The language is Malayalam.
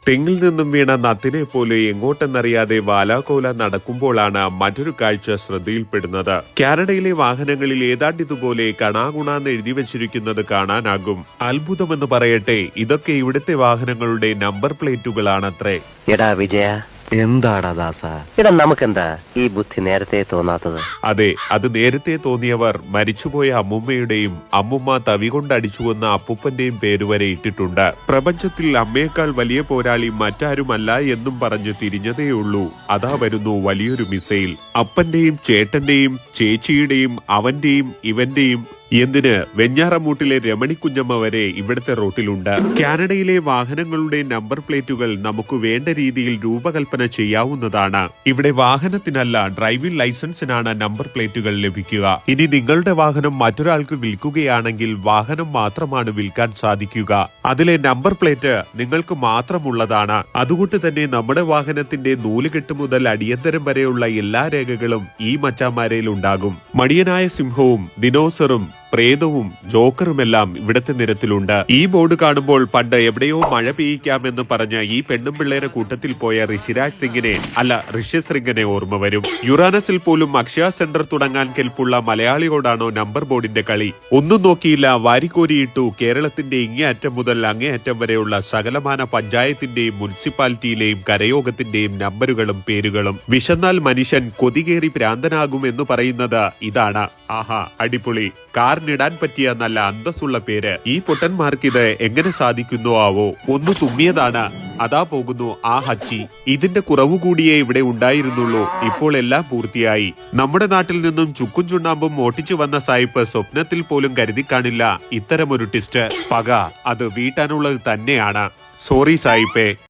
തെങ്ങിൽ നിന്നും വീണ നത്തിനെ പോലെ എങ്ങോട്ടെന്നറിയാതെ വാലാകോല നടക്കുമ്പോഴാണ് മറ്റൊരു കാഴ്ച ശ്രദ്ധയിൽപ്പെടുന്നത്. കാനഡയിലെ വാഹനങ്ങളിൽ ഏതാണ്ടിതുപോലെ കണാകുണാന്ന് എഴുതി വച്ചിരിക്കുന്നത് കാണാനാകും. അത്ഭുതമെന്ന് പറയട്ടെ, ഇതൊക്കെ ഇവിടുത്തെ വാഹനങ്ങളുടെ നമ്പർ പ്ലേറ്റുകളാണത്രേ. എടാ വിജയ, എന്താടാ ദാസ, എടാ നമുക്കെന്താ ഈ ബുദ്ധി നേരത്തെ തോന്നാത്തത്? അതെ, അത് നേരത്തെ തോന്നിയവർ മരിച്ചുപോയ അമ്മുമ്മയുടെയും അമ്മുമ്മ തവി കൊണ്ടടിച്ചുവന്ന അപ്പൂപ്പന്റെയും പേരുവരെ ഇട്ടിട്ടുണ്ട്. പ്രപഞ്ചത്തിൽ അമ്മയേക്കാൾ വലിയ പോരാളി മറ്റാരുമല്ല എന്നും പറഞ്ഞ് തിരിഞ്ഞതേയുള്ളൂ. അതാ വരുന്നു വലിയൊരു മിസൈൽ. അപ്പന്റെയും ചേട്ടന്റെയും ചേച്ചിയുടെയും അവന്റെയും ഇവന്റെയും എന്തിന് വെഞ്ഞാറമൂട്ടിലെ രമണിക്കുഞ്ഞമ്മ വരെ ഇവിടുത്തെ റോട്ടിലുണ്ട്. കാനഡയിലെ വാഹനങ്ങളുടെ നമ്പർ പ്ലേറ്റുകൾ നമുക്ക് വേണ്ട രീതിയിൽ രൂപകൽപ്പന ചെയ്യാവുന്നതാണ്. ഇവിടെ വാഹനത്തിനല്ല, ഡ്രൈവിംഗ് ലൈസൻസിനാണ് നമ്പർ പ്ലേറ്റുകൾ ലഭിക്കുക. ഇനി നിങ്ങളുടെ വാഹനം മറ്റൊരാൾക്ക് വിൽക്കുകയാണെങ്കിൽ വാഹനം മാത്രമാണ് വിൽക്കാൻ സാധിക്കുക. അതിലെ നമ്പർ പ്ലേറ്റ് നിങ്ങൾക്ക് മാത്രമുള്ളതാണ്. അതുകൊണ്ട് തന്നെ നമ്മുടെ വാഹനത്തിന്റെ നൂലുകെട്ട് മുതൽ അടിയന്തരം വരെയുള്ള എല്ലാ രേഖകളും ഈ മച്ചാന്മാരയിൽ ഉണ്ടാകും. മടിയനായ സിംഹവും ദിനോസറും പ്രേതവും ജോക്കറുമെല്ലാം ഇവിടത്തെ നിരത്തിലുണ്ട്. ഈ ബോർഡ് കാണുമ്പോൾ പണ്ട് എവിടെയോ മഴ പെയ്യിക്കാമെന്ന് പറഞ്ഞ് ഈ പെണ്ണും പിള്ളേരെ കൂട്ടത്തിൽ പോയ ഋഷിരാജ് സിംഗിനെ ഓർമ്മ വരും. യുറാനസിൽ പോലും അക്ഷയ സെന്റർ തുടങ്ങാൻ കെൽപ്പുള്ള മലയാളിയോടാണോ നമ്പർ ബോർഡിന്റെ കളി? ഒന്നും നോക്കിയില്ല, വാരിക്കോരിയിട്ടു. കേരളത്തിന്റെ ഇങ്ങേയറ്റം മുതൽ അങ്ങേയറ്റം വരെയുള്ള സകലമാന പഞ്ചായത്തിന്റെയും മുനിസിപ്പാലിറ്റിയിലെയും കരയോഗത്തിന്റെയും നമ്പറുകളും പേരുകളും. വിശന്നാൽ മനുഷ്യൻ കൊതികേറി ഭ്രാന്തനാകും എന്ന് പറയുന്നത് ഇതാണ്. ആഹാ, അടിപൊളി. കാറിനിടാൻ പറ്റിയ നല്ല അന്തസ്സുള്ള പേര്. ഈ പൊട്ടന്മാർക്ക് ഇത് എങ്ങനെ സാധിക്കുന്നോ ആവോ. ഒന്ന് തുമ്മിയതാണ്, അതാ പോകുന്നു ആ ഹച്ചി. ഇതിന്റെ കുറവ് കൂടിയേ ഇവിടെ ഉണ്ടായിരുന്നുള്ളൂ. ഇപ്പോൾ എല്ലാം പൂർത്തിയായി. നമ്മുടെ നാട്ടിൽ നിന്നും ചുക്കും ചുണ്ണാമ്പും മോട്ടിച്ചു വന്ന സായിപ്പ് സ്വപ്നത്തിൽ പോലും കരുതി കാണില്ല ഇത്തരമൊരു ട്വിസ്റ്റ്. പക അത് വീട്ടാനുള്ളത് തന്നെയാണ്. സോറി സായിപ്പേ.